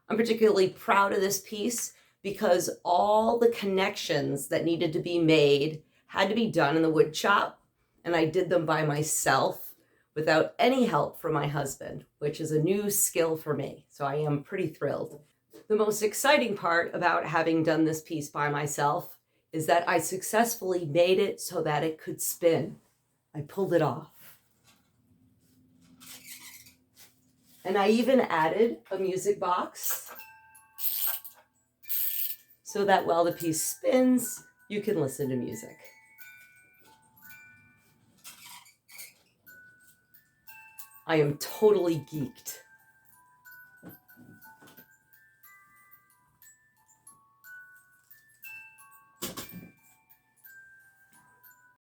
I'm particularly proud of this piece because all the connections that needed to be made had to be done in the wood shop, and I did them by myself without any help from my husband, which is a new skill for me. So I am pretty thrilled. The most exciting part about having done this piece by myself is that I successfully made it so that it could spin. I pulled it off. And I even added a music box so that while the piece spins, you can listen to music. I am totally geeked.